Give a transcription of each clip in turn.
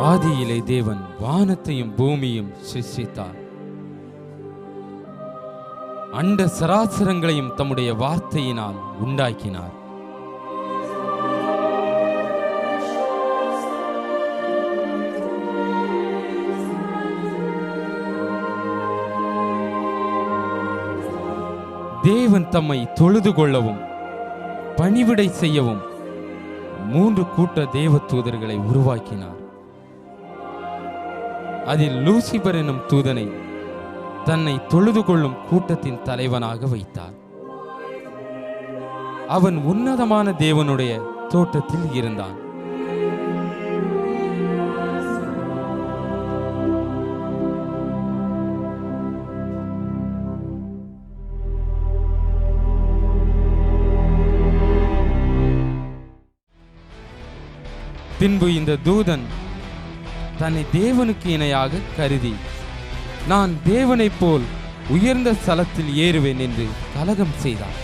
ஆதியிலே தேவன் வானத்தையும் பூமியும் சிருஷ்டித்தார். அண்ட சராசரங்களையும் தம்முடைய வார்த்தையினால் உண்டாக்கினார். தேவன் தம்மை தொழுது கொள்ளவும் பணிவிடை செய்யவும் 3 கூட்ட தேவ தூதர்களை உருவாக்கினார். அதில் லூசிபர் எனும் தூதனை தன்னை தொழுது கொள்ளும் கூட்டத்தின் தலைவனாக வைத்தார். அவன் உன்னதமான தேவனுடைய தோட்டத்தில் இருந்தான். பின்பு இந்த தூதன் தன்னை தேவனுக்கு இணையாக கருதி, நான் தேவனைப் போல் உயர்ந்த ஸ்தலத்தில் ஏறுவேன் என்று கலகம் செய்தார்.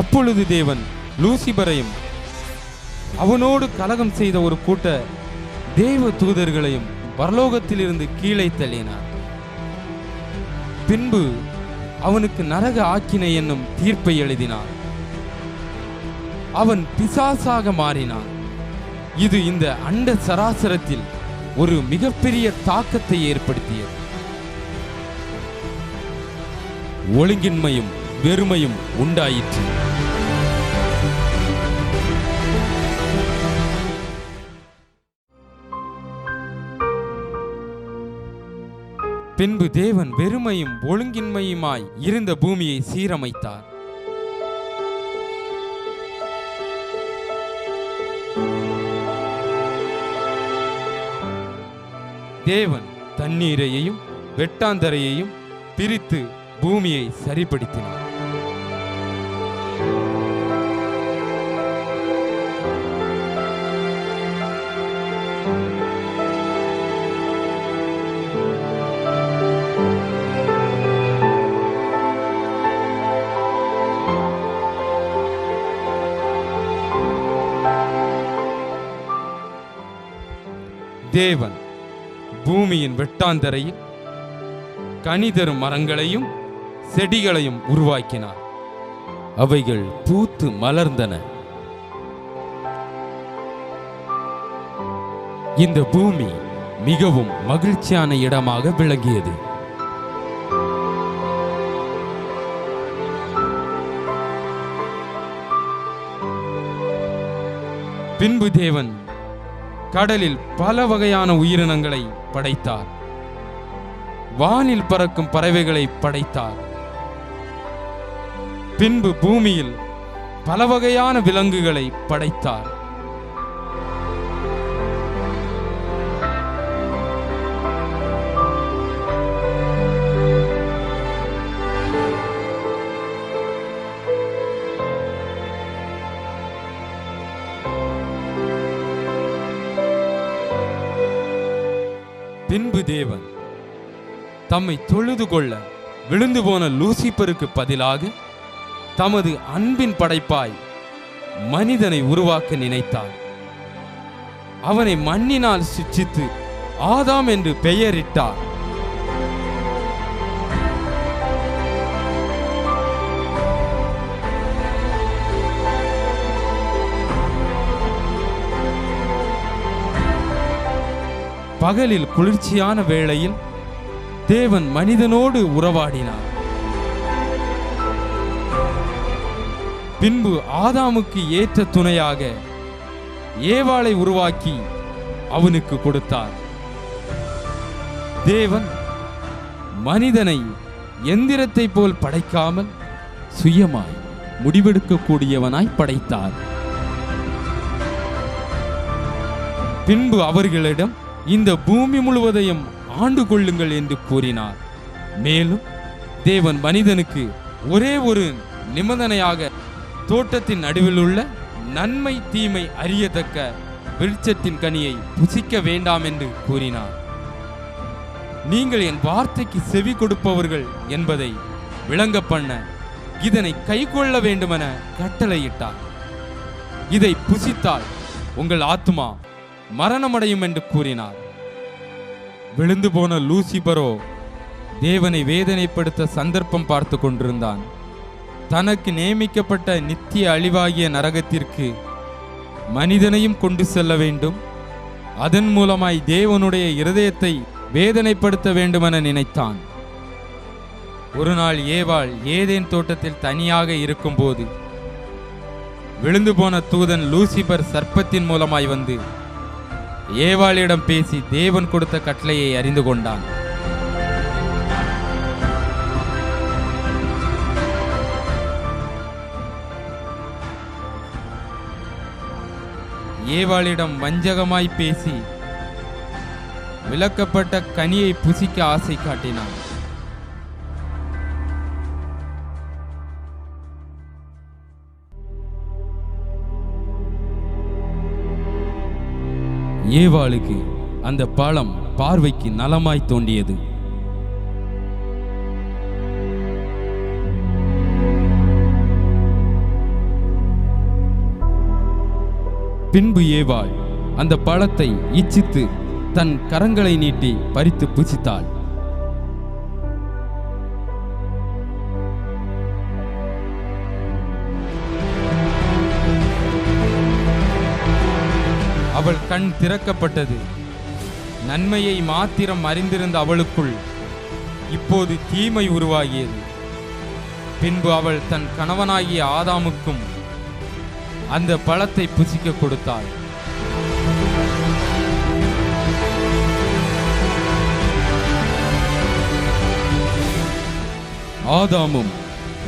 அப்பொழுது தேவன் லூசிபரையும் அவனோடு கலகம் செய்த ஒரு கூட்ட தேவ தூதர்களையும் பரலோகத்திலிருந்து கீழே தள்ளினார். பின்பு அவனுக்கு நரக ஆக்கினை என்னும் தீர்ப்பை எழுதினார். அவன் பிசாசாக மாறினான். இது இந்த அண்ட சராசரத்தில் ஒரு மிகப்பெரிய தாக்கத்தை ஏற்படுத்தியது. ஒழுங்கின்மையும் வெறுமையும் உண்டாயிற்று. பின்பு தேவன் வெறுமையும் ஒழுங்கின்மையுமாய் இருந்த பூமியை சீரமைத்தார். தேவன் தண்ணீரையும் வெட்டாந்தரையையும் பிரித்து பூமியை சரிப்படுத்தினார். தேவன் பூமியின் வெட்டாந்தரையில் கனிதரும் மரங்களையும் செடிகளையும் உருவாக்கினார். அவைகள் பூத்து மலர்ந்தன. இந்த பூமி மிகவும் மகிழ்ச்சியான இடமாக விளங்கியது. பின்பு தேவன் கடலில் பல வகையான உயிரினங்களை படைத்தார். வானில் பறக்கும் பறவைகளை படைத்தார். பின்பு பூமியில் பல வகையான விலங்குகளை படைத்தார். பின்பு தேவன் தம்மை தொழுது கொள்ள விழுந்து போன லூசிபருக்கு பதிலாக தமது அன்பின் படைப்பாய் மனிதனை உருவாக்க நினைத்தார். அவனை மண்ணினால் சிற்றித்து ஆதாம் என்று பெயரிட்டார். பகலில் குளிர்ச்சியான வேளையில் தேவன் மனிதனோடு உறவாடினார். பின்பு ஆதாமுக்கு ஏற்ற துணையாக ஏவாளை உருவாக்கி அவனுக்கு கொடுத்தார். தேவன் மனிதனை எந்திரத்தை போல் படைக்காமல் சுயமாய் முடிவெடுக்கக்கூடியவனாய் படைத்தார். பின்பு அவர்களிடம் இந்த பூமி முழுவதையும் ஆண்டு கொள்ளுங்கள் என்று கூறினார். மேலும் தேவன் மனிதனுக்கு ஒரே ஒரு நிபந்தனையாக தோட்டத்தின் நடுவில் உள்ள நன்மை தீமை அறியத்தக்க விருட்சத்தின் கனியை புசிக்க வேண்டாம் என்று கூறினார். நீங்கள் என் வார்த்தைக்கு செவி கொடுப்பவர்கள் என்பதை விளங்க பண்ண இதனை கைக்கொள்ள வேண்டுமென கட்டளையிட்டார். இதை புசித்தால் உங்கள் ஆத்துமா மரணமடையும் என்று கூறினார். விழுந்து போன லூசிபரோ தேவனை வேதனைப்படுத்த சந்தர்ப்பம் பார்த்து கொண்டிருந்தான். தனக்கு நியமிக்கப்பட்ட நித்திய அழிவாகிய நரகத்திற்கு மனிதனையும் கொண்டு செல்ல வேண்டும், அதன் மூலமாய் தேவனுடைய இருதயத்தை வேதனைப்படுத்த வேண்டுமென நினைத்தான். ஒரு நாள் ஏவாள் ஏதேன் தோட்டத்தில் தனியாக இருக்கும்போது விழுந்து போன தூதன் லூசிபர் சர்ப்பத்தின் மூலமாய் வந்து ஏவாளிடம் பேசி தேவன் கொடுத்த கட்டளையை அறிந்து கொண்டான். ஏவாளிடம் வஞ்சகமாய் பேசி விலக்கப்பட்ட கனியை புசிக்க ஆசை காட்டினான். ஏவாளுக்கு அந்த பழம் பார்வைக்கு நலமாய் தோன்றியது. பின்பு ஏவாள் அந்த பழத்தை இச்சித்து தன் கரங்களை நீட்டி பறித்து புசித்தாள். அவள் கண் திறக்கப்பட்டது. நன்மையை மாத்திரம் அறிந்திருந்த அவளுக்குள் இப்போது தீமை உருவாகியது. பின்பு அவள் தன் கணவனாகிய ஆதாமுக்கும் அந்த பழத்தை புசிக்க கொடுத்தாள். ஆதாமும்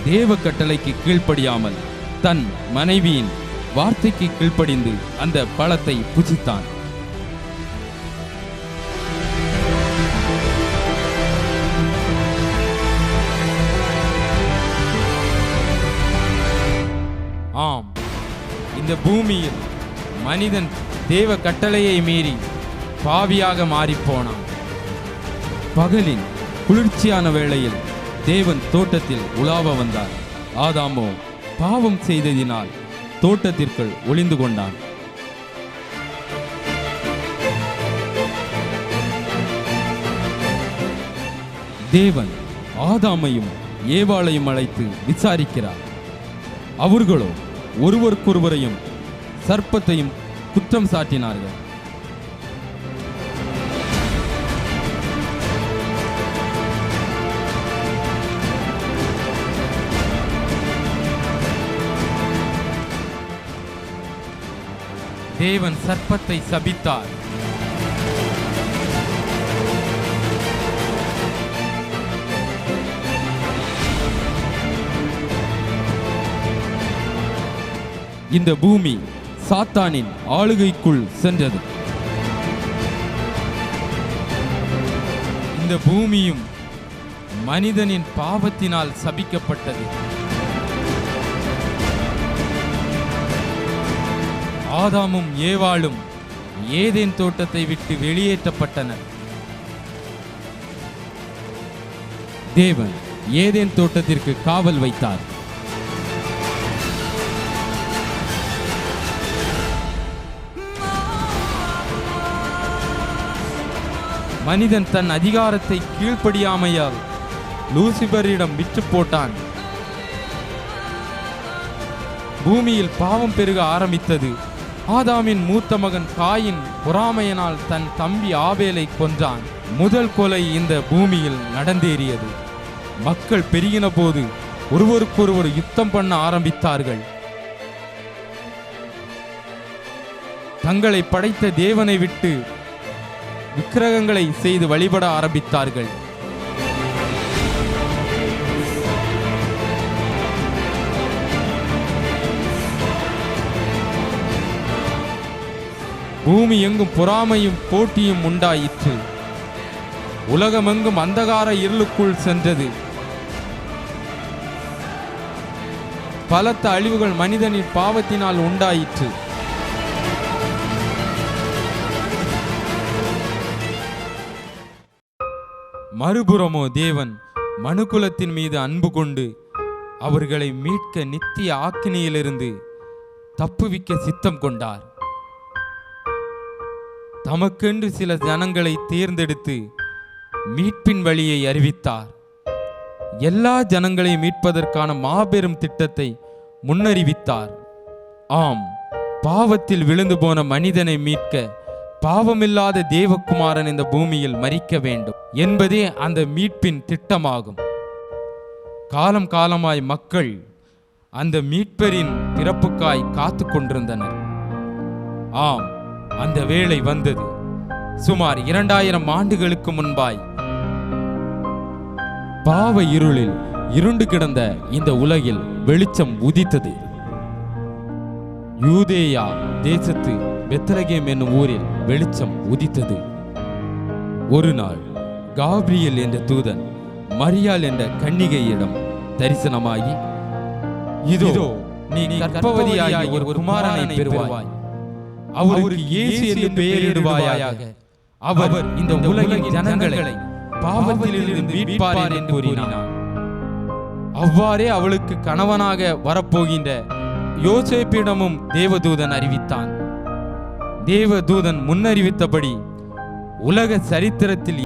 தேவ கட்டளைக்கு கீழ்ப்படியாமல் தன் மனைவியின் வார்த்தைக்கு கீழ்ப்படிந்து அந்த பழத்தை புசித்தான். ஆம், இந்த பூமியில் மனிதன் தேவ கட்டளையை மீறி பாவியாக மாறிப்போனான். பகலின் குளிர்ச்சியான வேளையில் தேவன் தோட்டத்தில் உலாவ வந்தார். ஆதாமோ பாவம் செய்ததினால் தோட்டத்திற்குள் ஒளிந்து கொண்டான். தேவன் ஆதாமையும் ஏவாளையும் அழைத்து விசாரிக்கிறார். அவர்களோ ஒருவருக்கொருவரையும் சர்ப்பத்தையும் குற்றம் சாட்டினார்கள். தேவன் சர்ப்பத்தை சபித்தார். இந்த பூமி சாத்தானின் ஆளுகைக்குள் சென்றது. இந்த பூமியும் மனிதனின் பாவத்தினால் சபிக்கப்பட்டது. ஆதாமும் ஏவாளும் ஏதேன் தோட்டத்தை விட்டு வெளியேற்றப்பட்டனர். தேவன் ஏதேன் தோட்டத்திற்கு காவல் வைத்தார். மனிதன் தன் அதிகாரத்தை கீழ்ப்படியாமையால் லூசிபரிடம் விற்று போட்டான். பூமியில் பாவம் பெருக ஆரம்பித்தது. ஆதாமின் மூத்த மகன் காயின் பொறாமையினால் தன் தம்பி ஆபேலை கொன்றான். முதல் கொலை இந்த பூமியில் நடந்தேறியது. மக்கள் பெருகின போது ஒருவருக்கொருவர் யுத்தம் பண்ண ஆரம்பித்தார்கள். தங்களை படைத்த தேவனை விட்டு விக்கிரகங்களை செய்து வழிபட ஆரம்பித்தார்கள். பூமி எங்கும் பொறாமையும் போட்டியும் உண்டாயிற்று. உலகமெங்கும் அந்தகார இருளுக்குள் சென்றது. பலத்த அழிவுகள் மனிதனின் பாவத்தினால் உண்டாயிற்று. மறுபுறமோ தேவன் மனுக்குலத்தின் மீது அன்பு கொண்டு அவர்களை மீட்க நித்திய ஆக்கினையிலிருந்து தப்புவிக்க சித்தம் கொண்டார். தமக்கென்று சில ஜனங்களை தேர்ந்தெடுத்து மீட்பின் வழியை அறிவித்தார். எல்லா ஜனங்களையும் மீட்பதற்கான மாபெரும் திட்டத்தை முன்னறிவித்தார். ஆம், பாவத்தில் விழுந்து போன மனிதனை மீட்க பாவமில்லாத தேவகுமாரன் இந்த பூமியில் மரிக்க வேண்டும் என்பதே அந்த மீட்பின் திட்டமாகும். காலம் காலமாய் மக்கள் அந்த மீட்பரின் பிறப்புக்காய் காத்து கொண்டிருந்தனர். ஆம், அந்த வேளை வந்தது. சுமார் 2000 ஆண்டுகளுக்கு முன்பாய் பாவ இருளில் இருண்டு கிடந்த இந்த உலகில் வெளிச்சம் உதித்தது. யூதேயா தேசத்து பெத்லகேம் என்னும் ஊரில் வெளிச்சம் உதித்தது. ஒரு நாள் காபிரியேல் என்ற தூதன் மரியாள் என்ற கன்னிகையிடம் தரிசனமாகி, இதோ நீ கர்ப்பவதியாகி ஒரு குமாரனை பெறுவாய், அவருக்கு இயேசு என்று பெயரிடுவாயாக. அவர் இந்த உலகின் ஜனங்களை பாவத்திலிருந்து மீட்பார் என்று கூறினார். அவ்வாறே அவளுக்கு கணவனாக வரப்போகின்ற யோசேப்பிடமும் தேவதூதன் அறிவித்தான். தேவதூதன் முன்னறிவித்தபடி உலக சரித்திரத்தில்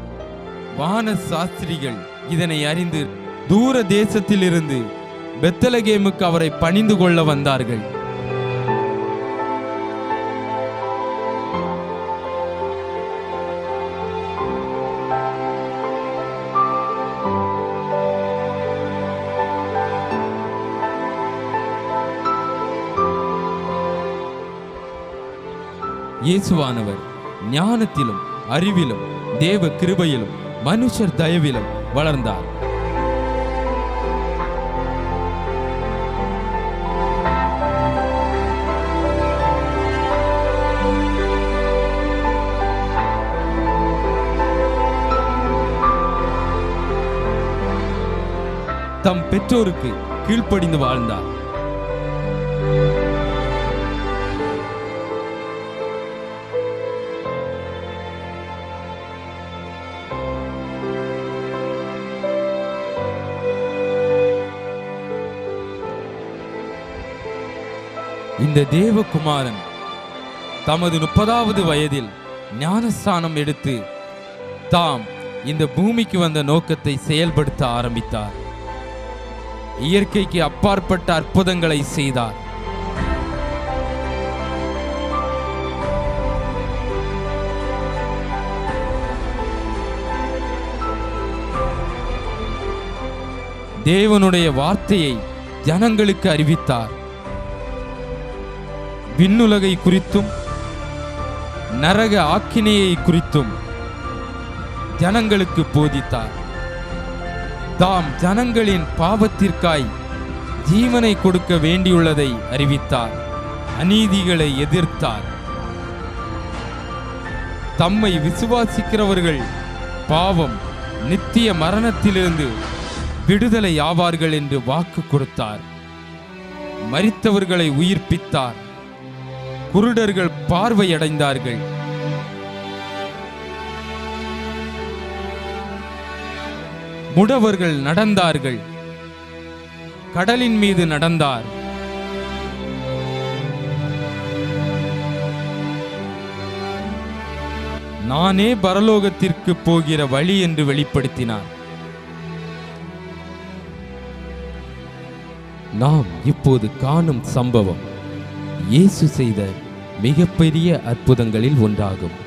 வான சாஸ்திரிகள் இதனை அறிந்து தூர தேசத்திலிருந்து பெத்லகேமுக்கு அவரை பணிந்து கொள்ள வந்தார்கள். இயேசுவானவர் ஞானத்திலும் அறிவிலும் தேவ கிருபையிலும் மனுஷர் தயவிலும் வளர்ந்தார். தம் பெற்றோருக்கு கீழ்ப்படிந்து வாழ்ந்தார். இந்த தேவகுமாரன் தமது 30வது வயதில் ஞானஸ்தானம் எடுத்து தாம் இந்த பூமிக்கு வந்த நோக்கத்தை செயல்படுத்த ஆரம்பித்தார். இயற்கைக்கு அப்பாற்பட்ட அற்புதங்களை செய்தார். தேவனுடைய வார்த்தையை ஜனங்களுக்கு அறிவித்தார். விண்ணுலகை குறித்தும் நரக ஆக்கினையை குறித்தும் ஜனங்களுக்கு போதித்தார். தாம் ஜனங்களின் பாவத்திற்காய் ஜீவனை கொடுக்க வேண்டியுள்ளதை அறிவித்தார். அநீதிகளை எதிர்த்தார். தம்மை விசுவாசிக்கிறவர்கள் பாவம் நித்திய மரணத்திலிருந்து விடுதலை ஆவார்கள் என்று வாக்கு கொடுத்தார். மரித்தவர்களை உயிர்ப்பித்தார். குருடர்கள் பார்வையடைந்தார்கள். முடவர்கள் நடந்தார்கள். கடலின் மீது நடந்தார். நானே பரலோகத்திற்கு போகிற வழி என்று வெளிப்படுத்தினார். நாம் இப்போது காணும் சம்பவம் இயேசு செய்த மிகப்பெரிய அற்புதங்களில் ஒன்றாகும்.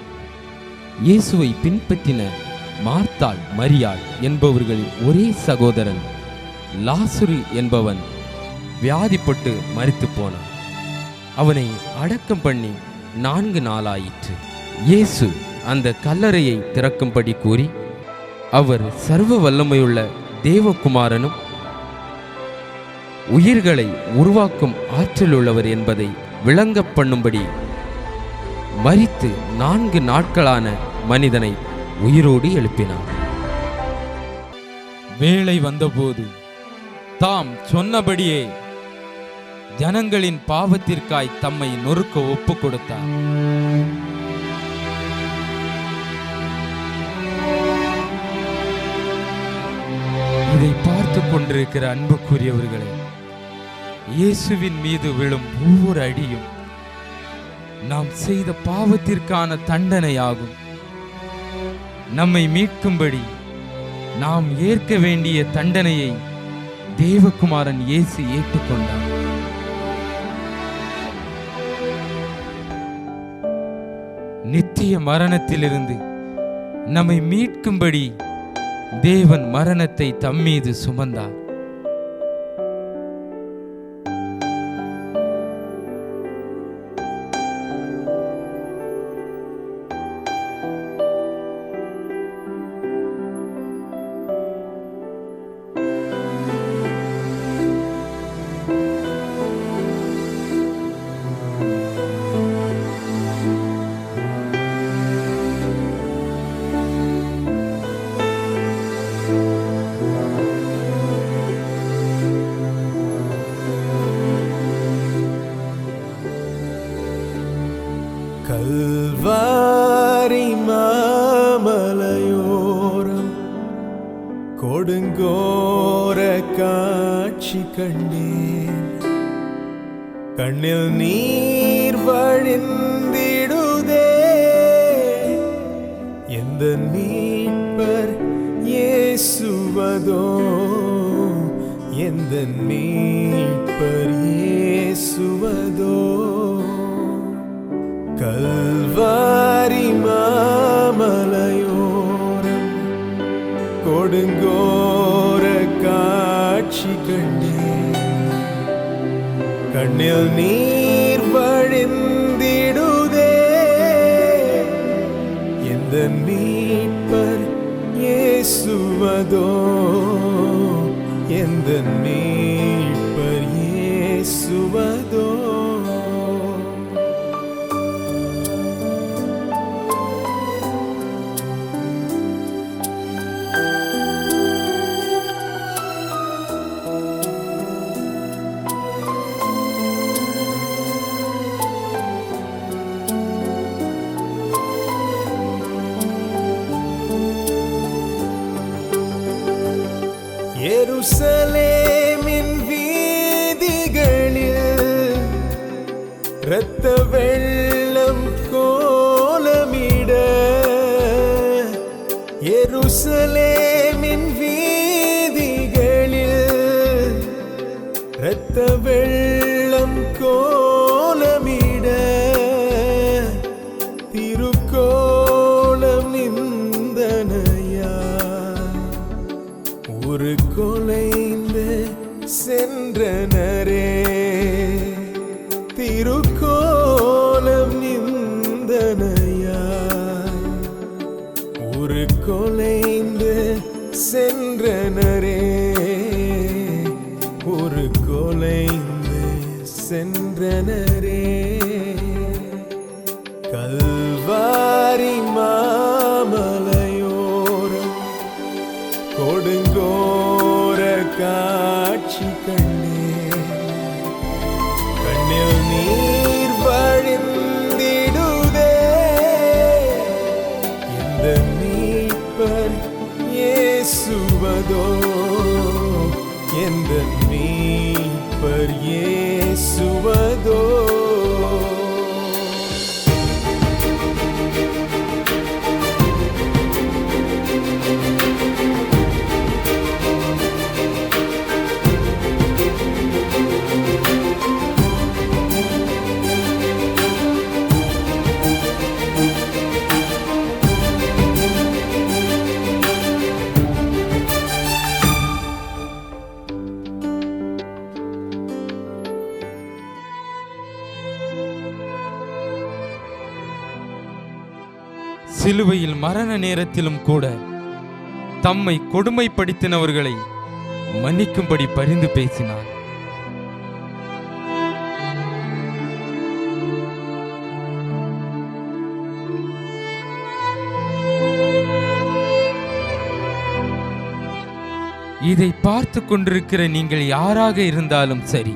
இயேசுவை பின்பற்றின மார்த்தாள், மரியாள் என்பவர்களின் ஒரே சகோதரன் லாசரு என்பவன் வியாதிப்பட்டு மரித்து போனான். அவனை அடக்கம் பண்ணி 4 நாளாயிற்று. இயேசு அந்த கல்லறையை திறக்கும்படி கூறி, அவர் சர்வ வல்லமையுள்ள தேவகுமாரனும் உயிர்களை உருவாக்கும் ஆற்றல் உள்ளவர் என்பதை விளங்க பண்ணும்படி மரித்து 4 நாட்களான மனிதனை உயிரோடு எழுப்பினார். வேளை வந்தபோது தாம் சொன்னபடியே ஜனங்களின் பாவத்திற்காய் தம்மை நொறுக்க ஒப்பு கொடுத்தார். இதை பார்த்து கொண்டிருக்கிற அன்புக்குரியவர்களே, இயேசுவின் மீது விழும் ஒவ்வொரு அடியும் நாம் செய்த பாவத்திற்கான தண்டனையாகும். நம்மை மீட்கும்படி நாம் ஏற்க வேண்டிய தண்டனையை தேவகுமாரன் இயேசு ஏற்றுக்கொண்டார். நித்திய மரணத்திலிருந்து நம்மை மீட்கும்படி தேவன் மரணத்தை தம்மீது சுமந்தார். கல்வாரி மாமலையோரம் கொடுங்கோர காட்சி கண்டேன். கண்ணில் நீர் வழிந்திடுதே. எந்த மீட்பர் இயேசுவதோ, எந்த மீட்பர் இயேசுவதோ. கல்வாரி மாமலையோரம் கொடுங்கோர காட்சி கண்டேன். கண்ணில் நீர் வழிந்திடுதே. எந்த மீட்பர் இயேசுவதோ, எந்த மீட்பர் இயேசுவதோ. எருசலேமின் வீதிகளில் இரத்த வெள்ளம் கோலமிட. எருசலேமின் வீதிகளில் இரத்த வெள்ளம் கோலமிட. திருக்கோலம் நிந்தனையா ஒரு கொலைந்து சென்றனரே. திருக்கோலம் நிந்தனையா ஒரு கொலைந்து சென்றனரே. ஒரு கொலைந்து சென்றனரே. கல்வாரி மாமலையோரம் கொடுங்கோர காட்சி கண்டேன். கண்ணில் நீர் வழிந்திடுதே. எந்த மீட்பர் இயேசுவதோ, எந்த மீட்பர் இயேசுவதோ. சிலுவையில் மரண நேரத்திலும் கூட தம்மை கொடுமைப்படுத்தினவர்களை மன்னிக்கும்படி பரிந்து பேசினார். இதை பார்த்து கொண்டிருக்கிற நீங்கள் யாராக இருந்தாலும் சரி,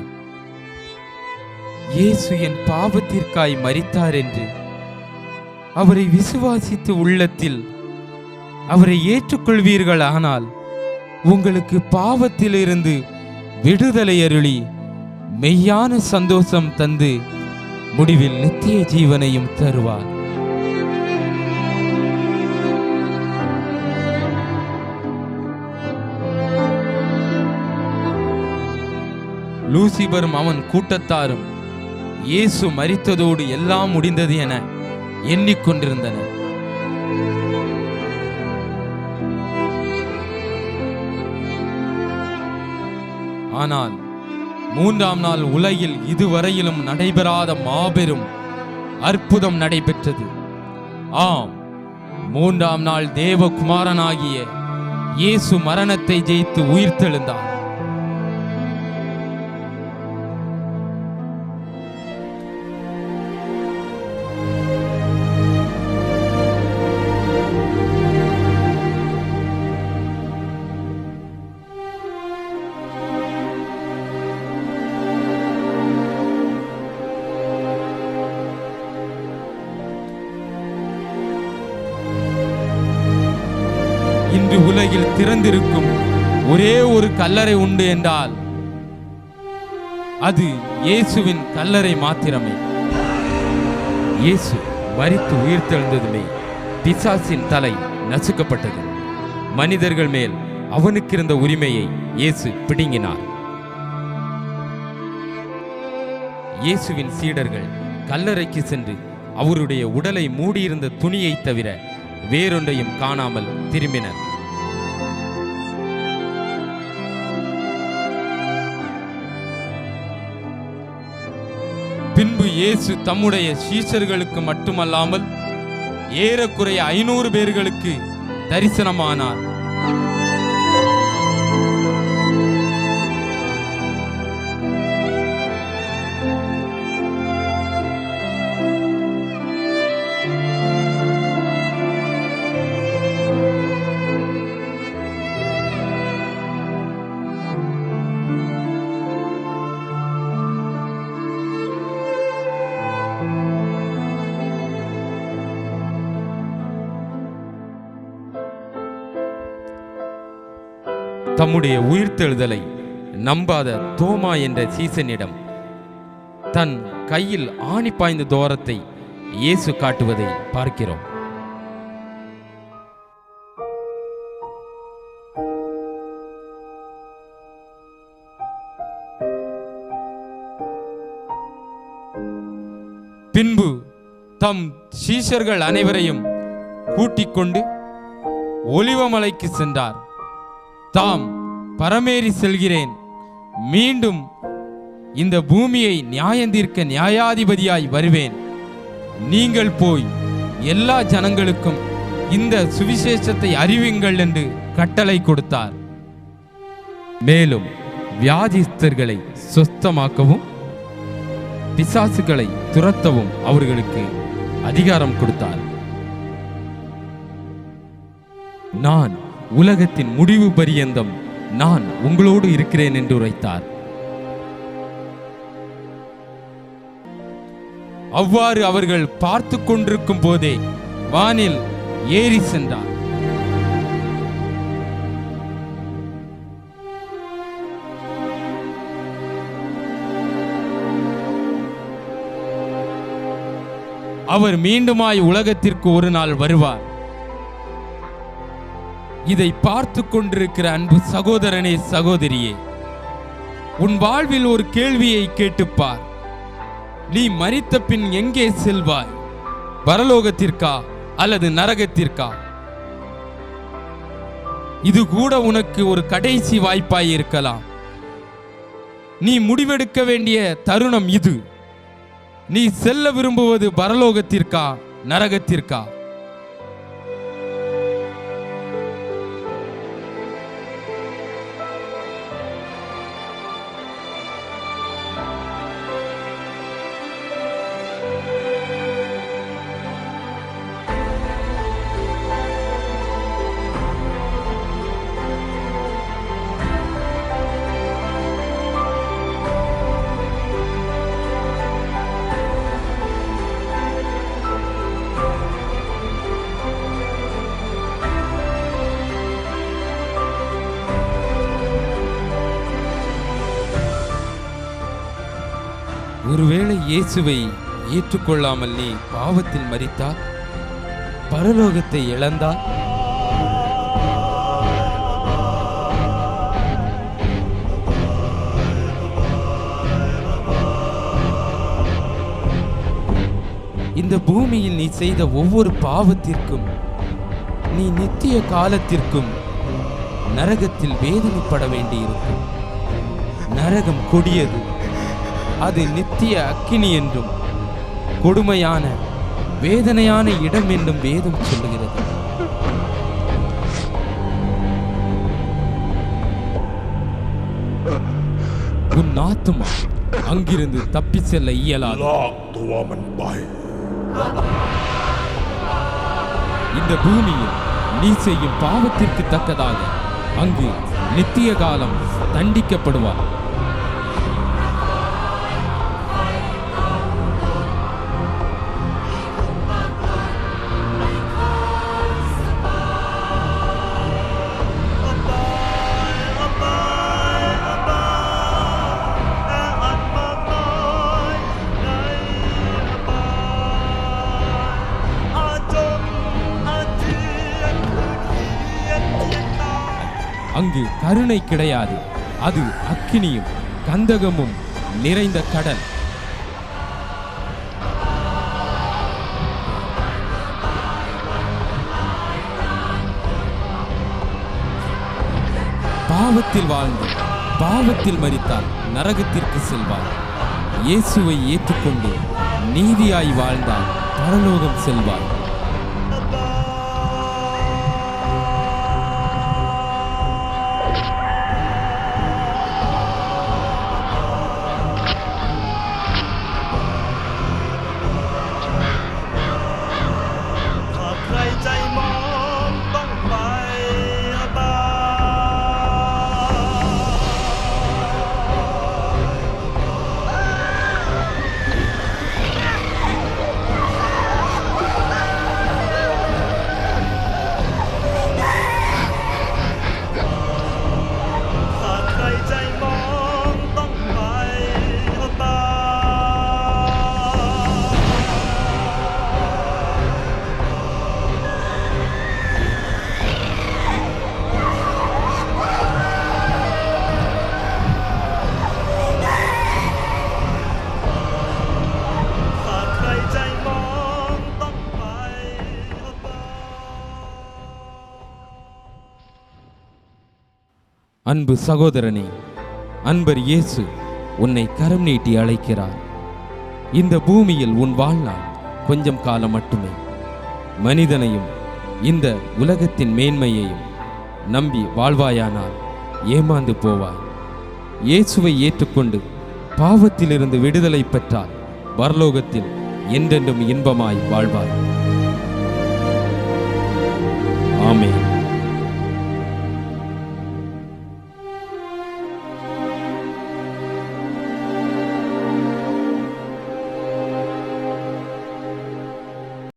இயேசு என் பாவத்திற்காய் மரித்தார் என்று அவரை விசுவாசித்து உள்ளத்தில் அவரை ஏற்றுக்கொள்வீர்கள். ஆனால் உங்களுக்கு பாவத்திலிருந்து விடுதலை அருளி மெய்யான சந்தோஷம் தந்து முடிவில் நித்திய ஜீவனையும் தருவார். லூசிபரும் அவன் கூட்டத்தாரும் இயேசு மரித்ததோடு எல்லாம் முடிந்தது என எண்ணிக்கொண்டிருந்தனர். ஆனால் 3ஆம் நாள் உலகில் இதுவரையிலும் நடைபெறாத மாபெரும் அற்புதம் நடைபெற்றது. ஆம், 3ஆம் நாள் தேவகுமாரனாகிய இயேசு மரணத்தை ஜெயித்து உயிர்த்தெழுந்தார். இன்று உலகில் திறந்திருக்கும் ஒரே ஒரு கல்லறை உண்டு என்றால் அது இயேசுவின் கல்லறை மாத்திரமே. இயேசு மரித்து உயிர்த்தெழுந்ததுமே பிசாசின் தலை நசுக்கப்பட்டது. மனிதர்கள் மேல் அவனுக்கு இருந்த உரிமையை இயேசு பிடுங்கினார். இயேசுவின் சீடர்கள் கல்லறைக்கு சென்று அவருடைய உடலை மூடியிருந்த துணியை தவிர வேறொன்றையும் காணாமல் திரும்பினர். பின்பு இயேசு தம்முடைய சீஷர்களுக்கு மட்டுமல்லாமல் ஏறக்குறைய 500 பேர்களுக்கு தரிசனமானார். தம்முடைய உயிர்த்தெழுதலை நம்பாத தோமா என்ற சீசனிடம் தன் கையில் ஆணி பாய்ந்த தோரத்தை இயேசு காட்டுவதை பார்க்கிறோம். பின்பு தம் சீஷர்கள் அனைவரையும் கூட்டிக் கொண்டு ஒலிவமலைக்கு சென்றார். தாம் பரமேறி செல்கிறேன், மீண்டும் இந்த பூமியை நியாயந்தீர்க்க நியாயாதிபதியாய் வருவேன். நீங்கள் போய் எல்லா ஜனங்களுக்கும் இந்த சுவிசேஷத்தை அறிவிங்கள் என்று கட்டளை கொடுத்தார். மேலும் வியாதிஸ்தர்களை சுத்தமாக்கவும் பிசாசுகளை துரத்தவும் அவர்களுக்கு அதிகாரம் கொடுத்தார். நான் உலகத்தின் முடிவு பரியந்தம் நான் உங்களோடு இருக்கிறேன் என்று உரைத்தார். அவ்வாறு அவர்கள் பார்த்து கொண்டிருக்கும் போதே வானில் ஏறி சென்றார். அவர் மீண்டுமாய் உலகத்திற்கு ஒரு நாள் வருவார். இதை பார்த்து கொண்டிருக்கிற அன்பு சகோதரனே, சகோதரியே, உன் வாழ்வில் ஒரு கேள்வியை கேட்டுப்பார். நீ மரித்த பின் எங்கே செல்வாய்? பரலோகத்திற்கா அல்லது நரகத்திற்கா? இது கூட உனக்கு ஒரு கடைசி வாய்ப்பாய் இருக்கலாம். நீ முடிவெடுக்க வேண்டிய தருணம் இது. நீ செல்ல விரும்புவது பரலோகத்திற்கா நரகத்திற்கா? ஒருவேளை இயேசுவை ஏற்றுக்கொள்ளாமல் நீ பாவத்தில் மரித்தால் பரலோகத்தை இழந்தால் இந்த பூமியில் நீ செய்த ஒவ்வொரு பாவத்திற்கும் நீ நித்திய காலத்திற்கும் நரகத்தில் வேதனைப்பட வேண்டியிருக்கும். நரகம் கொடியது, அது நித்திய அக்கினி என்றும் கொடுமையான வேதனையான இடம் என்றும் வேதம் சொல்லுகிறது. உன் ஆத்துமா அங்கிருந்து தப்பி செல்ல இயலாது. இந்த பூமியில் நீ செய்யும் பாவத்திற்கு தக்கதாக அங்கு நித்திய காலம் தண்டிக்கப்படுவார். அங்கு கருணை கிடையாது, அது அக்கினியும் கந்தகமும் நிறைந்த கடல். பாவத்தில் வாழ்ந்து பாவத்தில் மரித்தால் நரகத்திற்கு செல்வார். இயேசுவை ஏற்றுக்கொண்டு நீதியாய் வாழ்ந்தால் பரலோகம் செல்வார். அன்பு சகோதரனே, அன்பர் இயேசு உன்னை கரம் நீட்டி அழைக்கிறார். இந்த பூமியில் உன் வாழ்நாள் கொஞ்சம் காலம் மட்டுமே. மனிதனையும் இந்த உலகத்தின் மேன்மையையும் நம்பி வாழ்வாயானால் ஏமாந்து போவாய். இயேசுவை ஏற்றுக்கொண்டு பாவத்திலிருந்து விடுதலை பெற்றால் பரலோகத்தில் என்றென்றும் இன்பமாய் வாழ்வாய். ஆமென்.